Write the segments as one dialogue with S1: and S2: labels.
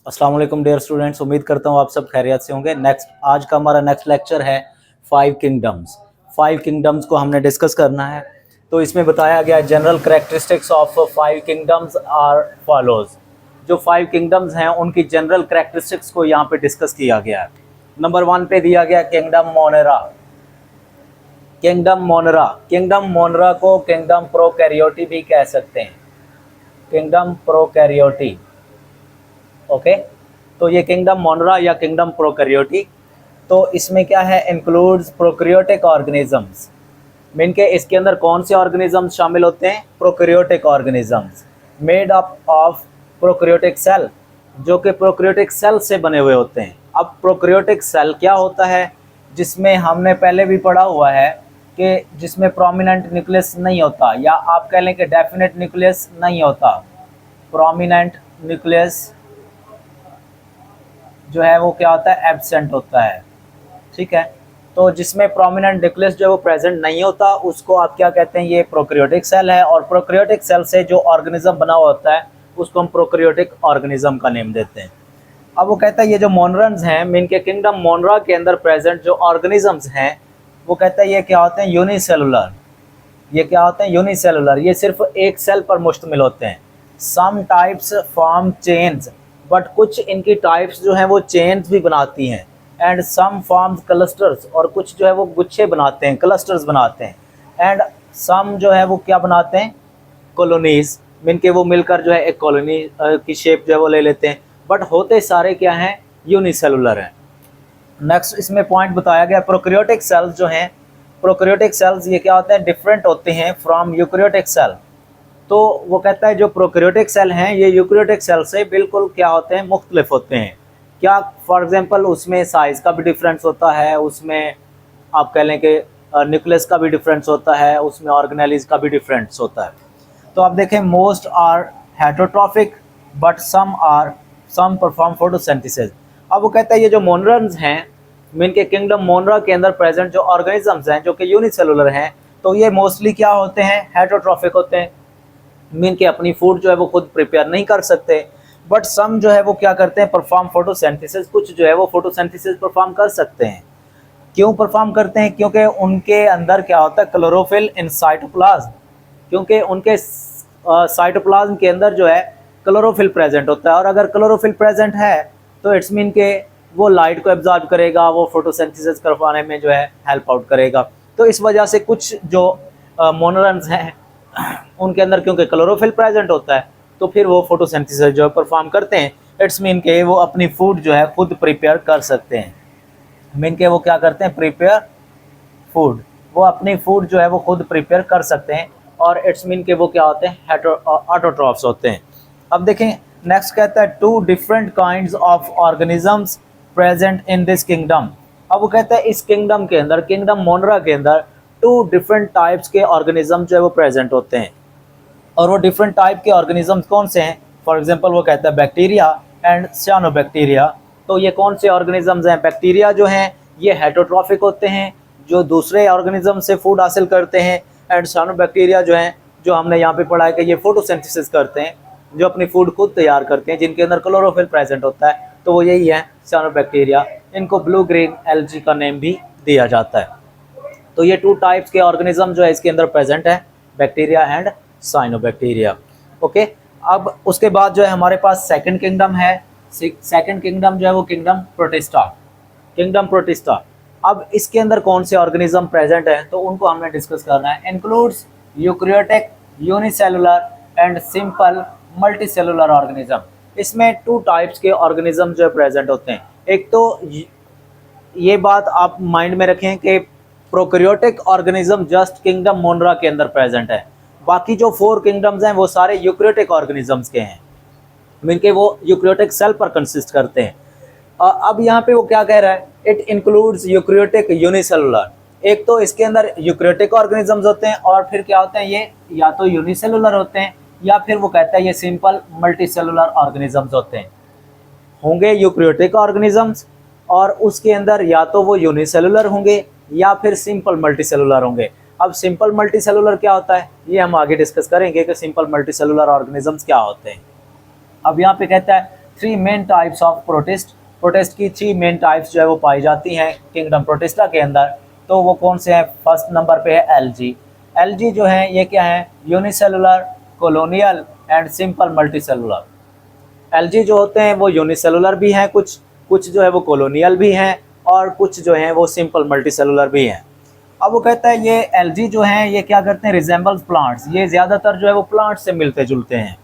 S1: अस्सलाम वालेकुम dear students, उम्मीद करता हूँ आप सब खैरियत से होंगे। आज का हमारा नेक्स्ट लेक्चर है फाइव किंगडम्स। फाइव किंगडम्स को हमने डिस्कस करना है। तो इसमें बताया गया general characteristics of five kingdoms are follows. जो फाइव किंगडम्स हैं उनकी जनरल करैक्टरिस्टिक्स को यहाँ पे डिस्कस किया गया है। नंबर 1 पे दिया गया किंगडम मोनेरा। किंगडम मोनेरा को किंगडम प्रोकैरियोटी भी कह सकते हैं। Kingdom Prokaryotae, okay. तो ये किंगडम मोनेरा या किंगडम प्रोकैरियोटी, तो इसमें क्या है, इंक्लूड्स प्रोकैरियोटिक ऑर्गेनिजम्स। मीन के इसके अंदर कौन से ऑर्गेनिजम्स शामिल होते हैं? Prokaryotic organisms made up of prokaryotic cell, जो कि प्रोकैरियोटिक सेल से बने हुए होते हैं। अब प्रोकैरियोटिक सेल क्या होता है, जिसमें हमने पहले भी पढ़ा हुआ है कि जिसमें प्रोमिनेंट न्यूक्लियस नहीं होता, या आप कह लें कि डेफिनेट न्यूक्लियस नहीं होता। प्रोमिनेंट न्यूक्लियस जो है वो क्या होता है, एब्सेंट होता है, ठीक है। तो जिसमें प्रोमिनेंट न्यूक्लियस जो है वो प्रेजेंट नहीं होता, उसको आप क्या कहते हैं, ये प्रोकैरियोटिक सेल है। और प्रोकैरियोटिक सेल से जो ऑर्गेनिज्म बना हुआ होता है उसको हम प्रोकैरियोटिक ऑर्गेनिज्म का नेम देते हैं। अब वो कहता है ये जो मोनरन्स हैं, मीन के किंगडम मोनेरा के अंदर प्रेजेंट जो ऑर्गेनिजम्स हैं, वो कहता है ये क्या होते हैं, यूनिसेलुलर। ये क्या होते हैं, यूनिसेलुलर। ये सिर्फ एक सेल पर मुश्तमिल होते हैं। Some types form chains, but कुछ इनकी टाइप्स जो हैं वो चेन्स भी बनाती हैं। एंड सम फॉर्म्स क्लस्टर्स, और कुछ जो है वो गुच्छे बनाते हैं, क्लस्टर्स बनाते हैं। एंड सम जो है वो क्या बनाते हैं, कॉलोनीज, मीन के वो मिलकर जो है एक कॉलोनी की शेप जो है वो ले लेते हैं। बट होते सारे क्या हैं, यूनिसेलुलर हैं। नेक्स्ट इसमें पॉइंट बताया गया, प्रोकैरियोटिक सेल्स जो हैं, प्रोकैरियोटिक सेल्स ये क्या होते हैं, डिफरेंट होते हैं फ्रॉम यूकैरियोटिक सेल। तो वो कहता है जो प्रोकैरियोटिक सेल हैं ये यूकैरियोटिक सेल से बिल्कुल क्या होते हैं, मुख्तलिफ होते हैं। क्या, फॉर एग्जांपल उसमें साइज़ का भी डिफरेंस होता है, उसमें आप कह लें कि न्यूक्लियस का भी डिफरेंस होता है, उसमें ऑर्गेनेलिज का भी डिफरेंस होता है। तो आप देखें, most are heterotrophic but some perform photosynthesis. अब वो कहता है ये जो मोनरन्स हैं, मीन के किंगडम मोनेरा के अंदर प्रेजेंट जो ऑर्गेनिजम्स हैं जो कि यूनिसेलुलर हैं, तो ये मोस्टली क्या होते हैं, हेटरोट्रॉफिक होते हैं। मीन के अपनी फूड जो है वो खुद प्रिपेयर नहीं कर सकते। बट सम जो है वो क्या करते हैं, परफॉर्म फोटोसिंथेसिस। कुछ जो है वो फोटोसिंथेसिस परफॉर्म कर सकते हैं। क्यों परफॉर्म करते हैं? क्योंकि उनके अंदर क्या होता है, क्लोरोफिल इन साइटोप्लाज्म। क्योंकि उनके साइटोप्लाज्म के अंदर जो है क्लोरोफिल प्रेजेंट होता है, और अगर क्लोरोफिल प्रेजेंट है तो इट्स मीन के वो लाइट को एब्जॉर्ब करेगा, वो फोटोसिंथेसिस करवाने में जो है हेल्प आउट करेगा। तो इस वजह से कुछ जो मोनरन्स हैं उनके अंदर क्योंकि क्लोरोफिल प्रेजेंट होता है, तो फिर वो फोटोसिंथेसिस जो है परफॉर्म करते हैं। इट्स मीन के वो अपनी फूड जो है खुद प्रिपेयर कर सकते हैं। मीन के वो क्या करते हैं, प्रिपेयर फूड, वो अपनी फूड जो है वो खुद प्रिपेयर कर सकते हैं। और इट्स मीन के वो क्या होते हैं, ऑटोट्रॉफ्स होते हैं। अब देखें, नेक्स्ट कहता है two different kinds of organisms present in this kingdom. अब वो कहता है इस किंगडम के अंदर, किंगडम मोनेरा के अंदर 2 डिफरेंट टाइप्स के ऑर्गेनिज्म जो है वो प्रेजेंट होते हैं। और वो डिफरेंट टाइप के ऑर्गेनिजम्स कौन से हैं? फॉर एग्जांपल वो कहता है बैक्टीरिया एंड साइनोबैक्टीरिया। तो ये कौन से ऑर्गेनिजम्स हैं? बैक्टीरिया जो हैं ये हेटरोट्रॉफिक होते हैं, जो दूसरे ऑर्गेनिज्म से फूड हासिल करते हैं। एंड साइनोबैक्टीरिया जो हैं, जो हमने यहाँ पे पढ़ा है कि ये फोटोसिंथेसिस करते हैं, जो अपनी फूड खुद तैयार करते हैं, जिनके अंदर क्लोरोफिल प्रेजेंट होता है। तो वो यही है साइनोबैक्टीरिया। इनको ब्लू ग्रीन एल्गी का नेम भी दिया जाता है। तो ये 2 टाइप्स के ऑर्गेनिज्म जो है इसके अंदर प्रेजेंट है, बैक्टीरिया एंड साइनोबैक्टीरिया, ओके। अब उसके बाद जो है हमारे पास सेकंड किंगडम है। सेकंड किंगडम जो है वो किंगडम प्रोटिस्टा। किंगडम प्रोटिस्टा, अब इसके अंदर कौन से ऑर्गेनिज्म प्रेजेंट है, तो उनको हमने डिस्कस करना है। Includes eukaryotic, unicellular and simple multicellular organism. इसमें 2 टाइप्स के ऑर्गेनिज्म जो है प्रेजेंट होते हैं। एक तो ये बात आप माइंड में रखें कि prokaryotic organism just kingdom Monera के अंदर प्रेजेंट है। बाकी जो 4 किंगडम्स हैं वो सारे यूकैरियोटिक ऑर्गेनिजम्स के हैं, मीन के वो यूकैरियोटिक सेल पर कंसिस्ट करते हैं। अब यहाँ पे वो क्या कह रहा है, इट इंक्लूड्स यूकैरियोटिक यूनिसेलुलर। एक तो इसके अंदर यूकैरियोटिक ऑर्गेनिजम्स होते हैं, और फिर क्या होते हैं, ये या तो यूनिसेलुलर होते हैं, या फिर वो कहता है ये सिंपल मल्टीसेलुलर ऑर्गेनिजम्स होते हैं। होंगे यूकैरियोटिक ऑर्गेनिजम्स, और उसके अंदर या तो वो यूनिसेलुलर होंगे या फिर सिंपल मल्टीसेलुलर होंगे। अब सिंपल मल्टीसेलुलर क्या होता है, ये हम आगे डिस्कस करेंगे कि सिंपल मल्टीसेलुलर ऑर्गेनिजम्स क्या होते हैं। अब यहाँ पे कहता है three main types of protist, protist की थ्री मेन टाइप्स जो है वो पाई जाती हैं किंगडम प्रोटिस्टा के अंदर। तो वो कौन से हैं? फर्स्ट नंबर पे है एलजी। एलजी जो है ये क्या है? Unicellular, colonial and simple multicellular. LG जो होते हैं वो यूनिसेलुलर भी हैं, कुछ जो है वो कॉलोनियल भी हैं, और कुछ जो हैं वो सिंपल मल्टीसेलुलर भी हैं। अब वो कहता है ये एलजी जो हैं ये क्या करते हैं? रिजेंबल्स प्लांट्स, ये ज़्यादातर जो है वो प्लांट्स से मिलते जुलते हैं।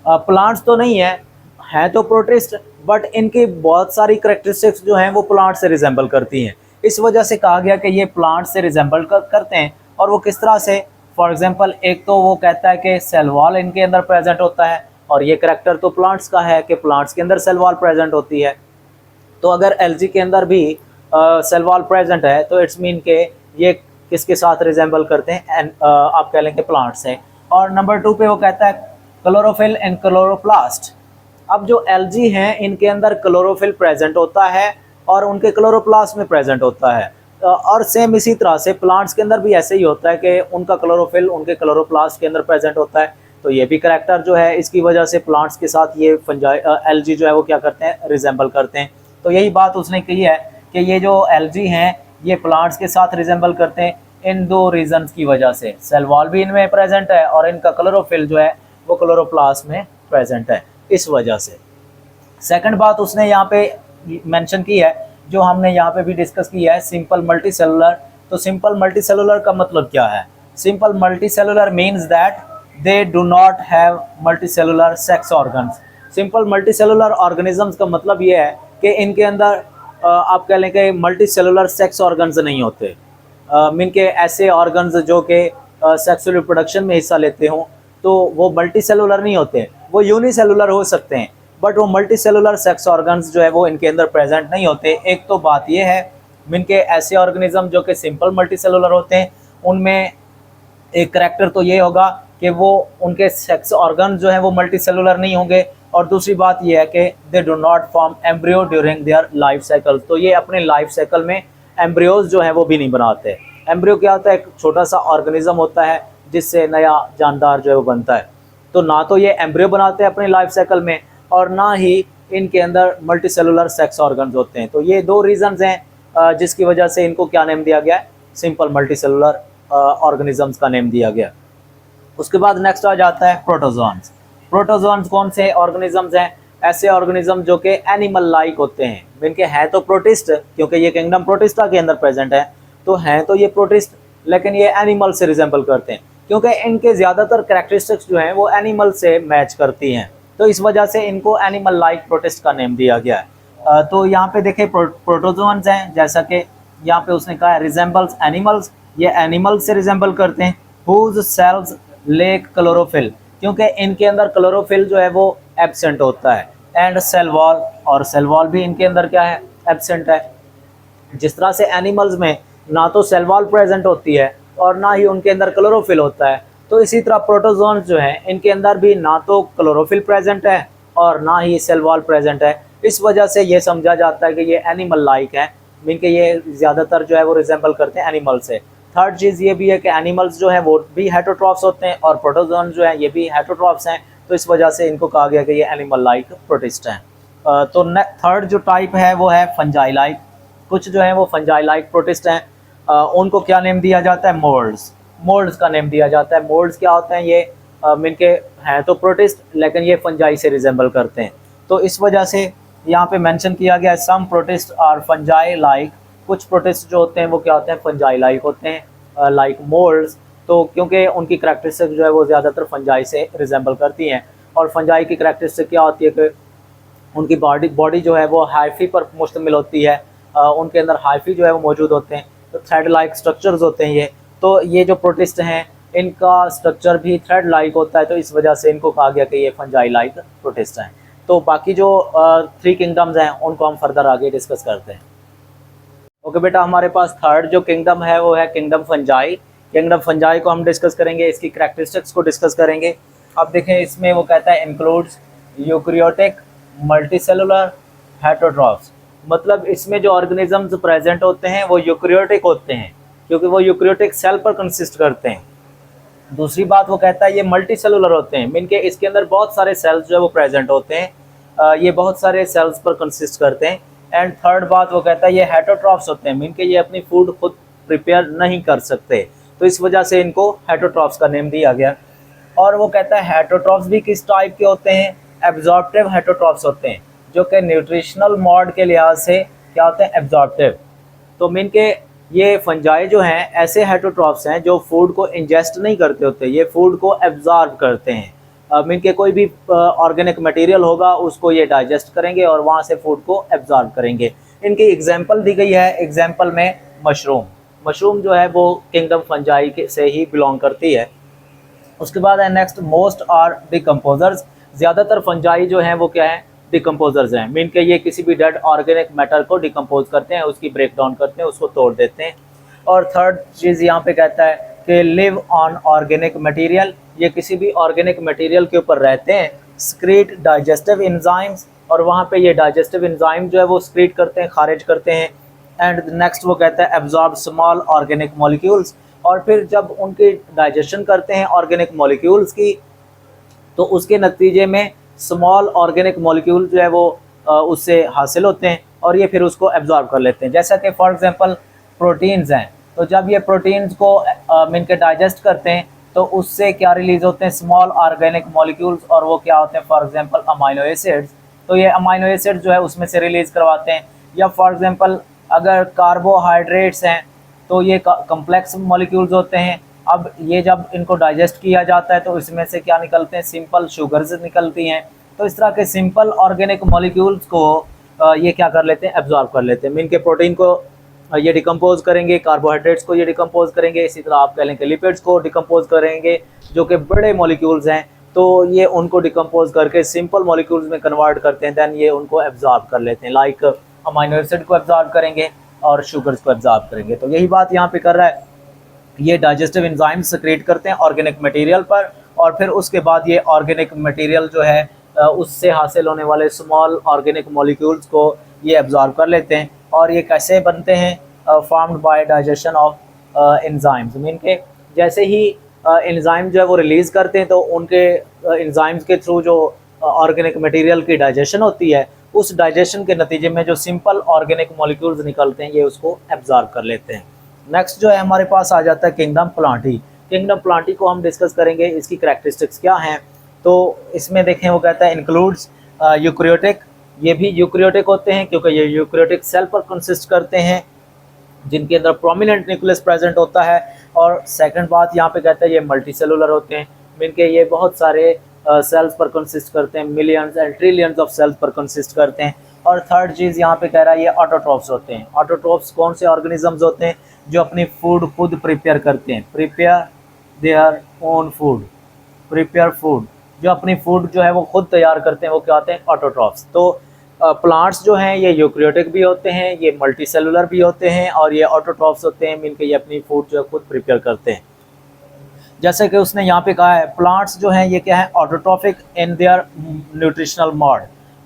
S1: प्लांट्स तो नहीं है तो प्रोटिस्ट, बट इनकी बहुत सारी करेक्टरिस्टिक्स जो हैं वो प्लांट से रिजेंबल करती हैं। इस वजह से कहा गया कि ये प्लांट से रिजेंबल करते हैं। और वो किस तरह से? फॉर एग्जांपल, एक तो वो कहता है कि सेल वॉल इनके अंदर प्रेजेंट होता है, और ये करेक्टर तो प्लांट्स का है कि प्लांट्स के अंदर सेल वॉल प्रेजेंट होती है। तो अगर एलजी के अंदर भी सेल वॉल प्रेजेंट है तो इट्स मीन के ये किसके साथ रिजेंबल करते हैं? आप कह लेंगे प्लांट से। और नंबर 2 पे वो कहता है क्लोरोफिल एंड क्लोरोप्लास्ट। अब जो एलजी हैं इनके अंदर क्लोरोफिल प्रेजेंट होता है और उनके क्लोरोप्लास्ट में प्रेजेंट होता है। और सेम इसी तरह से प्लांट्स के अंदर भी ऐसे ही होता है कि उनका क्लोरोफिल उनके क्लोरोप्लास्ट के अंदर प्रेजेंट होता है। तो ये भी करैक्टर जो है इसकी वजह से प्लांट्स के साथ ये एलजी जो है वो क्या करते हैं? रिजेंबल करते हैं। तो यही बात उसने कही है कि ये जो एलजी हैं ये प्लांट्स के साथ रिजेंबल करते हैं इन दो रीजंस की वजह से। सेल वॉल भी इनमें प्रेजेंट है और इनका क्लोरोफिल जो है वो क्लोरोप्लास्ट में प्रेजेंट है, इस वजह से। सेकंड बात उसने यहाँ पे मेंशन की है, जो हमने यहाँ पे भी डिस्कस किया है, सिंपल मल्टीसेलुलर। तो सिंपल मल्टीसेलुलर का मतलब क्या है? Simple multicellular means that they do not have multicellular sex organs. Simple multicellular organisms का मतलब ये है कि इनके अंदर आप कह लें कि मल्टीसेलुलर सेक्स ऑर्गन्स नहीं होते। मीन के ऐसे ऑर्गन्स जो कि सेक्सुअल रिप्रोडक्शन में हिस्सा लेते हों तो वो मल्टीसेलुलर नहीं होते, वो यूनिसेलुलर हो सकते हैं, बट वो मल्टीसेलुलर सेक्स ऑर्गन्स जो है वो इनके अंदर प्रेजेंट नहीं होते। एक तो बात ये है, मीन के ऐसे ऑर्गेनिज्म जो कि सिंपल मल्टीसेलुलर होते हैं उनमें एक करैक्टर तो ये होगा कि वो उनके सेक्स ऑर्गन जो है वो मल्टीसेलुलर नहीं होंगे। और दूसरी बात ये है कि they do not form embryo during their life cycle. तो ये अपने लाइफ साइकिल में एम्ब्रियोज जो है वो भी नहीं बनाते। एम्ब्रियो क्या होता है? एक छोटा सा ऑर्गेनिज्म होता है जिससे नया जानदार जो है वो बनता है। तो ना तो ये एम्ब्रियो बनाते हैं अपने लाइफ साइकिल में, और ना ही इनके अंदर मल्टीसेलुलर सेक्स ऑर्गन्स होते हैं। तो ये दो रीजंस हैं जिसकी वजह से इनको क्या नेम दिया गया है? सिंपल मल्टीसेलुलर ऑर्गेनिजम्स का नेम दिया गया। उसके बाद नेक्स्ट आ जाता है प्रोटोजोन्स। प्रोटोजोन्स कौन से ऑर्गेनिजम्स हैं? ऐसे ऑर्गेनिज्म जो कि एनिमल लाइक होते हैं। इनके हैं तो प्रोटिस्ट, क्योंकि ये किंगडम प्रोटिस्टा के अंदर प्रेजेंट है, तो हैं तो ये प्रोटिस्ट, लेकिन ये एनिमल से रिजेंबल करते हैं क्योंकि इनके ज़्यादातर कैरेक्टरिस्टिक्स जो हैं वो एनिमल से मैच करती हैं। तो इस वजह से इनको एनिमल लाइक प्रोटिस्ट का नेम दिया गया है। तो यहाँ पे देखें प्रोटोजोन्स हैं, जैसा कि यहाँ पे उसने कहा है रिजेंबल्स एनिमल्स, ये एनिमल से रिजेंबल करते हैं। हुज सेल्स लेक क्लोरोफिल, क्योंकि इनके अंदर क्लोरोफिल जो है वो एब्सेंट होता है। एंड सेल वॉल, और सेल वॉल भी इनके अंदर क्या है? एब्सेंट है। जिस तरह से एनिमल्स में ना तो सेल वॉल प्रेजेंट होती है और ना ही उनके अंदर क्लोरोफिल होता है, तो इसी तरह प्रोटोजोन्स जो हैं इनके अंदर भी ना तो क्लोरोफिल प्रेजेंट है और ना ही सेल वॉल प्रेजेंट है। इस वजह से ये समझा जाता है कि ये एनिमल लाइक है, मीन के ये ज़्यादातर जो है वो रिजेंबल करते हैं एनिमल से। थर्ड चीज़ ये भी है कि एनिमल्स जो हैं वो भी हेटरोट्रॉफ्स होते हैं और प्रोटोजोन जो है ये भी हेटरोट्रॉफ्स हैं। तो इस वजह से इनको कहा गया कि ये एनिमल लाइक प्रोटिस्ट हैं। तो थर्ड जो टाइप है वो है फंजाई लाइक। कुछ जो है वो फंजाई लाइक प्रोटिस्ट हैं, उनको क्या नेम दिया जाता है? मोल्ड्स। मोल्ड्स का नेम दिया जाता है। मोल्ड्स क्या होते हैं? ये इनके हैं तो प्रोटिस्ट लेकिन ये फंजाई से रिजेंबल करते हैं। तो इस वजह से यहाँ पे मेंशन किया गया है सम प्रोटिस्ट आर फंजाई लाइक। कुछ प्रोटिस्ट जो होते हैं वो क्या होते हैं? फंजाई लाइक होते हैं, लाइक मोल्ड्स। तो क्योंकि उनकी करैक्टरिस्टिक जो है वो ज़्यादातर फंजाई से रिजेंबल करती हैं। और फंजाई की करैक्टरिस्टिक क्या होती है कि उनकी बॉडी जो है वो हाइफी पर मुश्तमिल होती है, उनके अंदर हाइफी जो है वो मौजूद होते हैं। तो थ्रेड लाइक स्ट्रक्चर्स होते हैं ये। तो ये जो प्रोटिस्ट हैं इनका स्ट्रक्चर भी थ्रेड लाइक होता है, तो इस वजह से इनको कहा गया कि ये फंजाई लाइक प्रोटिस्ट हैं। तो बाकी जो 3 किंगडम्स हैं उनको हम फर्दर आगे डिस्कस करते हैं। ओके बेटा, हमारे पास थर्ड जो किंगडम है वो है किंगडम फंजाई। किंगडम फंजाई को हम डिस्कस करेंगे, इसकी करैक्टरिस्टिक्स को डिस्कस करेंगे। अब देखें इसमें वो कहता है इंक्लूड्स यूकैरियोटिक मल्टीसेलुलर हेटरोट्रॉफ्स। मतलब इसमें जो ऑर्गेनिजम्स प्रेजेंट होते हैं वो यूकैरियोटिक होते हैं क्योंकि वो यूकैरियोटिक सेल पर कंसिस्ट करते हैं। दूसरी बात वो कहता है ये मल्टीसेलुलर होते हैं, मीन के इसके अंदर बहुत सारे सेल्स जो है वो प्रेजेंट होते हैं। ये बहुत सारे सेल्स पर कंसिस्ट करते हैं। एंड थर्ड बात वो कहता है ये हेटरोट्रॉफ्स होते हैं, मीन के ये अपनी फूड खुद प्रिपेयर नहीं कर सकते, तो इस वजह से इनको हेटरोट्रॉफ्स का नेम दिया गया। और वो कहता है हेटरोट्रॉफ्स भी किस टाइप के होते हैं, एब्जॉर्प्टिव हेटरोट्रॉफ्स होते हैं, जो कि न्यूट्रिशनल मॉड के लिहाज से क्या होते हैं, एब्जॉर्प्टिव। तो मीन के ये फंजाई जो हैं ऐसे हेटरोट्रॉफ्स हैं जो फूड को इंजेस्ट नहीं करते होते, ये फूड को एब्जॉर्ब करते हैं। मीन के कोई भी ऑर्गेनिक मटेरियल होगा उसको ये डाइजेस्ट करेंगे और वहाँ से फूड को एब्जॉर्ब करेंगे। इनकी एग्जांपल दी गई है, एग्जांपल में मशरूम जो है वो किंगडम फंजाई के से ही बिलोंग करती है। उसके बाद है नेक्स्ट, मोस्ट आर डिकम्पोजर्स। ज़्यादातर फंजाई जो हैं वो क्या है, डिकम्पोजर्स हैं, मीन के ये किसी भी डेड ऑर्गेनिक मैटर को डिकम्पोज करते हैं, उसकी ब्रेक डाउन करते हैं, उसको तोड़ देते हैं। और थर्ड चीज़ यहाँ पे कहता है कि लिव ऑन ऑर्गेनिक मटेरियल, ये किसी भी ऑर्गेनिक मटेरियल के ऊपर रहते हैं। स्क्रीट डाइजेस्टिव एंजाइम्स, और वहाँ पे ये डाइजेस्टिव एंजाइम जो है वो स्क्रीट करते हैं, खारिज करते हैं। एंड नेक्स्ट वो कहता है एब्जॉर्ब स्मॉल ऑर्गेनिक मॉलिक्यूल्स, और फिर जब उनकी डाइजेशन करते हैं ऑर्गेनिक मॉलिक्यूल्स की, तो उसके नतीजे में स्मॉल ऑर्गेनिक मॉलिक्यूल जो है वो उससे हासिल होते हैं और ये फिर उसको एब्जॉर्ब कर लेते हैं। जैसा कि फॉर एग्जांपल प्रोटीन्स हैं, तो जब ये प्रोटीन्स को मिल के डाइजेस्ट करते हैं तो उससे क्या रिलीज होते हैं, स्मॉल ऑर्गेनिक मॉलिक्यूल्स, और वो क्या होते हैं, फॉर एग्जांपल अमाइनो एसिड्स। तो ये अमाइनो एसिड जो है उसमें से रिलीज करवाते हैं। या फॉर एग्जांपल अगर कार्बोहाइड्रेट्स हैं तो ये कम्प्लेक्स मॉलिक्यूल्स होते हैं। अब ये जब इनको डाइजेस्ट किया जाता है तो इसमें से क्या निकलते हैं, सिंपल शुगर्स निकलती हैं। तो इस तरह के सिंपल ऑर्गेनिक मॉलिक्यूल्स को ये क्या कर लेते हैं, एब्जॉर्ब कर लेते हैं। इनके प्रोटीन को ये डिकम्पोज करेंगे, कार्बोहाइड्रेट्स को ये डिकम्पोज करेंगे, इसी तरह आप कह लें कि लिपिड्स को डिकम्पोज करेंगे जो कि बड़े मॉलिक्यूल्स हैं, तो ये उनको डिकम्पोज करके सिंपल मॉलिक्यूल्स में कन्वर्ट करते हैं, दैन ये उनको एब्जॉर्ब कर लेते हैं। लाइक अमाइनो एसिड को एब्जॉर्ब करेंगे और शुगर्स को एब्जॉर्ब करेंगे। तो यही बात यहाँ पे कर रहा है, ये डाइजेस्टिव एंजाइम सेक्रेट करते हैं ऑर्गेनिक मटेरियल पर, और फिर उसके बाद ये ऑर्गेनिक मटेरियल जो है उससे हासिल होने वाले स्मॉल ऑर्गेनिक मॉलिक्यूल्स को ये एब्जॉर्ब कर लेते हैं। और ये कैसे बनते हैं, formed by digestion of enzymes, mean के जैसे ही एंजाइम जो है वो रिलीज़ करते हैं तो उनके एंजाइम्स के थ्रू जो ऑर्गेनिक मटेरियल की डाइजेशन होती है, उस डाइजेशन के नतीजे में जो सिंपल ऑर्गेनिक मॉलिक्यूल्स निकलते हैं ये उसको एब्जॉर्ब कर लेते हैं। नेक्स्ट जो है हमारे पास आ जाता है किंगडम प्लांटी। किंगडम प्लांटी को हम डिस्कस करेंगे, इसकी करैक्टरिस्टिक्स क्या हैं। तो इसमें देखें वो कहता है इंक्लूड्स यूकैरियोटिक, ये भी यूकैरियोटिक होते हैं क्योंकि ये यूकैरियोटिक सेल पर कंसिस्ट करते हैं जिनके अंदर प्रोमिनेंट न्यूक्लियस प्रेजेंट होता है। और सेकंड बात यहाँ पे कहता है ये मल्टी सेलुलर होते हैं, मीन के ये बहुत सारे सेल्स पर कंसिस्ट करते हैं, millions and trillions of cells पर कंसिस्ट करते हैं। और थर्ड चीज़ यहाँ पे कह रहा है ये ऑटोट्रॉफ्स होते हैं। ऑटोट्रॉफ्स कौन से ऑर्गेनिजम्स होते हैं, जो अपनी फूड खुद प्रिपेयर करते हैं, prepare their own food, prepare food, जो अपनी फूड जो है वो खुद तैयार करते हैं, वो क्या होते हैं, ऑटोट्रॉफ्स। तो प्लांट्स जो हैं ये यूकैरियोटिक भी होते हैं, ये मल्टी सेलुलर भी होते हैं, और ये ऑटोट्रॉफ्स होते हैं, मीन के ये अपनी फूड जो है खुद प्रिपेयर करते हैं। जैसे कि उसने यहाँ पे कहा है प्लांट्स जो हैं ये क्या है, autotrophic in their nutritional mod.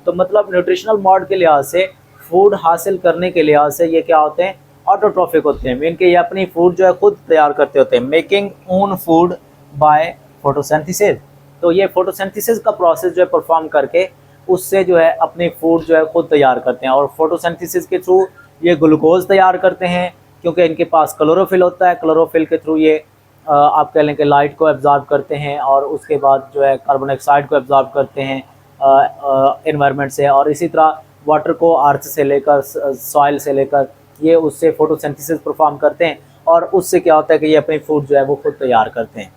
S1: तो मतलब न्यूट्रिशनल मॉड के लिहाज से, फूड हासिल करने के लिहाज से ये क्या होते हैं, ऑटोट्रॉफिक होते हैं, मीन के ये अपनी फूड जो है खुद तैयार करते होते हैं। Making own food by photosynthesis, तो ये फोटोसिंथेसिस का प्रोसेस जो है परफॉर्म करके उससे जो है अपनी फूड जो है खुद तैयार करते हैं। और फोटोसिंथेसिस के थ्रू ये ग्लूकोज तैयार करते हैं क्योंकि इनके पास क्लोरोफिल होता है, क्लोरोफिल के थ्रू ये आप कह लें कि लाइट को एब्जॉर्ब करते हैं और उसके बाद जो है कार्बन डाइऑक्साइड को एब्जॉर्ब करते हैं एनवायरनमेंट से, और इसी तरह वाटर को अर्थ से लेकर सॉइल से लेकर ये उससे फोटोसिंथेसिस परफॉर्म करते हैं, और उससे क्या होता है कि ये अपनी फूड जो है वो खुद तैयार करते हैं।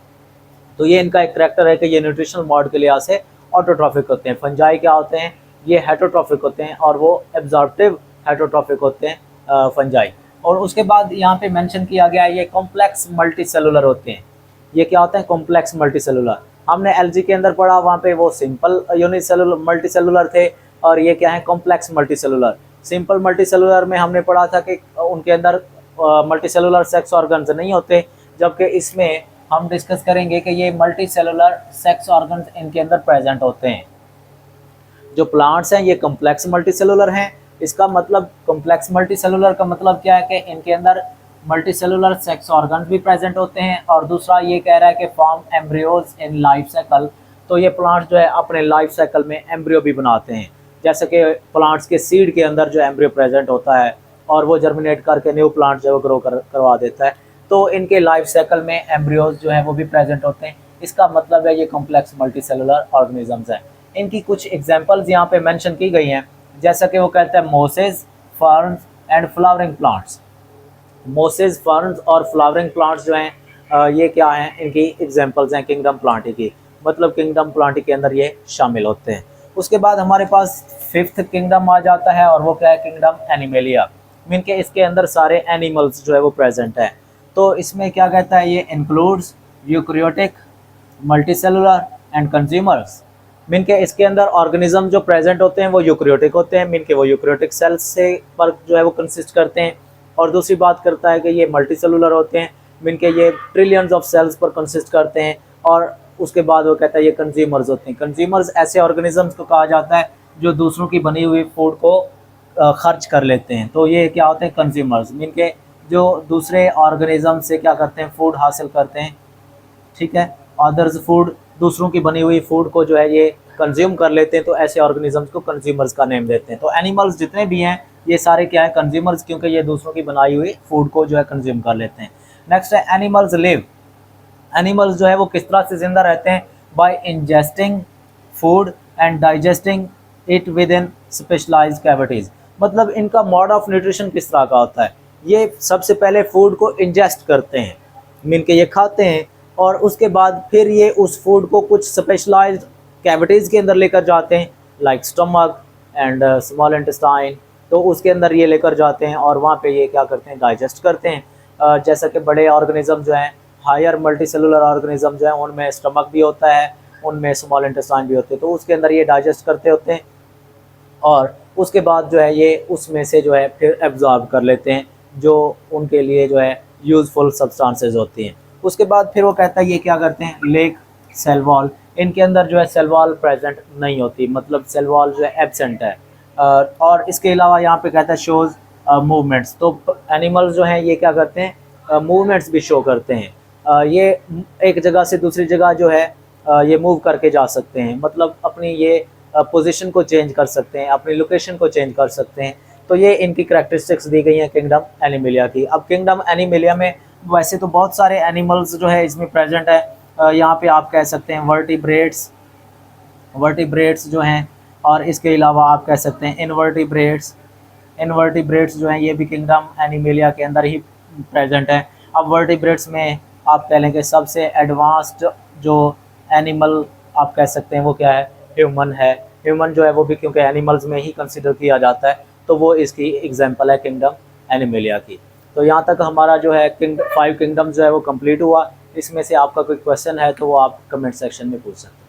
S1: तो ये इनका एक करैक्टर है कि ये न्यूट्रिशनल मॉड के लिहाज से ऑटोट्रॉफिक होते हैं। फंजाई क्या होते हैं, ये हेटरोट्रॉफिक होते हैं और वो एब्जॉर्प्टिव हेटरोट्रॉफिक होते हैं फंजाई। और उसके बाद यहाँ पे मेंशन किया गया है ये कॉम्प्लेक्स मल्टी सेलुलर होते हैं। ये क्या होता है, कॉम्प्लेक्स मल्टी सेलुलर। हमने एलजी के अंदर पढ़ा, वहाँ पे वो सिंपल यूनिसेलुलर मल्टी सेलुलर थे, और ये क्या है, complex multi cellular. Simple multi cellular में हमने पढ़ा था कि उनके अंदर मल्टी सेलुलर सेक्स ऑर्गन्स नहीं होते, जबकि इसमें हम डिस्कस करेंगे कि ये मल्टी सेलुलर सेक्स ऑर्गन्स इनके अंदर प्रेजेंट होते हैं। जो प्लांट्स हैं ये कॉम्प्लेक्स मल्टी सेलुलर हैं। इसका मतलब कॉम्प्लेक्स मल्टी सेलुलर का मतलब क्या है कि इनके अंदर मल्टी सेलुलर सेक्स ऑर्गन्स भी प्रेजेंट होते हैं, और दूसरा ये कह रहा है कि form embryos in life cycle. तो ये प्लांट्स जो है अपने लाइफ साइकिल में एम्ब्रियो भी बनाते हैं। जैसे कि प्लांट्स के सीड के अंदर जो एम्ब्रियो प्रेजेंट होता है और वो जर्मिनेट करके न्यू प्लांट जो ग्रो करवा देता है, तो इनके लाइफ साइकिल में एम्ब्रियोज जो है वो भी प्रेजेंट होते हैं। इसका मतलब है ये कॉम्प्लेक्स मल्टीसेलुलर ऑर्गेनिजम्स हैं। इनकी कुछ एग्जांपल्स यहाँ पे मेंशन की गई हैं, जैसा कि वो कहते हैं Moses, ferns and flowering plants. Moses, ferns और फ्लावरिंग प्लांट्स जो हैं ये क्या हैं, इनकी एग्जांपल्स हैं किंगडम प्लांटी की, मतलब किंगडम प्लांटी के अंदर ये शामिल होते हैं। उसके बाद हमारे पास फिफ्थ किंगडम आ जाता है और वो क्या है, किंगडम एनिमेलिया। मीन के इसके अंदर सारे एनिमल्स जो है वो प्रेजेंट है। तो इसमें क्या कहता है, ये includes eukaryotic, multicellular and consumers. Mean के इसके अंदर ऑर्गेनिज्म जो प्रेजेंट होते हैं वो यूकैरियोटिक होते हैं, मीन के वो यूकैरियोटिक सेल्स से पर जो है वो कंसिस्ट करते हैं। और दूसरी बात करता है कि ये मल्टीसेलुलर होते हैं, मीन के ये ट्रिलियंस ऑफ सेल्स पर कंसिस्ट करते हैं। और उसके बाद वो कहता है ये कंज्यूमर्स होते हैं। कंज्यूमर्स ऐसे ऑर्गेनिजम्स को कहा जाता है जो दूसरों की बनी हुई फूड को खर्च कर लेते हैं। तो ये क्या होते हैं, कंज्यूमर्स, मीन के जो दूसरे ऑर्गेनिज्म से क्या करते हैं, फूड हासिल करते हैं, ठीक है, अदर्स फूड, दूसरों की बनी हुई फूड को जो है ये कंज्यूम कर लेते हैं, तो ऐसे ऑर्गेनिजम्स को कंज्यूमर्स का नेम देते हैं। तो एनिमल्स जितने भी हैं ये सारे क्या है, कंज्यूमर्स, क्योंकि ये दूसरों की बनाई हुई फूड को जो है कंज्यूम कर लेते हैं। नेक्स्ट है एनिमल्स लिव। एनिमल्स जो है वो किस तरह से जिंदा रहते हैं, by ingesting food and digesting it within specialised cavities. मतलब इनका मोड ऑफ न्यूट्रिशन किस तरह का होता है, ये सबसे पहले फूड को इंजेस्ट करते हैं, मीन के ये खाते हैं, और उसके बाद फिर ये उस फूड को कुछ स्पेशलाइज्ड कैविटीज़ के अंदर लेकर जाते हैं, like stomach and small intestine. तो उसके अंदर ये लेकर जाते हैं और वहाँ पे ये क्या करते हैं, डाइजेस्ट करते हैं। जैसा कि बड़े ऑर्गेनिज्म जो हैं, हायर मल्टीसेलुलर ऑर्गेनिज्म जो है, उनमें स्टमक भी होता है, उनमें स्मॉल इंटेस्टाइन भी होते हैं, तो उसके अंदर ये डाइजेस्ट करते होते हैं और उसके बाद जो है ये उसमें से जो है फिर एब्जॉर्ब कर लेते हैं जो उनके लिए जो है यूज़फुल सब्सटेंसेस होती हैं। उसके बाद फिर वो कहता है ये क्या करते हैं, लेग, सेल वॉल, इनके अंदर जो है सेल वॉल प्रेजेंट नहीं होती, मतलब सेल वॉल जो है एब्सेंट है। और इसके अलावा यहाँ पे कहता है शोज़ मूवमेंट्स। तो एनिमल्स जो हैं ये क्या करते हैं, मूवमेंट्स भी शो करते हैं। ये एक जगह से दूसरी जगह जो है ये मूव करके जा सकते हैं, मतलब अपनी ये पोजीशन को चेंज कर सकते हैं, अपनी लोकेशन को चेंज कर सकते हैं। तो ये इनकी करैक्टरिस्टिक्स दी गई हैं किंगडम एनिमेलिया की। अब किंगडम एनिमेलिया में वैसे तो बहुत सारे एनिमल्स जो है इसमें प्रेजेंट है। यहाँ पे आप कह सकते हैं वर्टिब्रेट्स जो हैं, और इसके अलावा आप कह सकते हैं इनवर्टिब्रेट्स जो हैं, ये भी किंगडम एनिमेलिया के अंदर ही प्रेजेंट है। अब वर्टिब्रेट्स में आप कह लेंगे सबसे एडवांस्ड जो एनिमल आप कह सकते हैं वो क्या है, ह्यूमन है। ह्यूमन जो है वो भी क्योंकि एनिमल्स में ही कंसिडर किया जाता है, तो वो इसकी एग्जांपल है किंगडम एनिमेलिया की। तो यहाँ तक हमारा जो है 5 किंगडम जो है वो कंप्लीट हुआ। इसमें से आपका कोई क्वेश्चन है तो वो आप कमेंट सेक्शन में पूछ सकते हैं।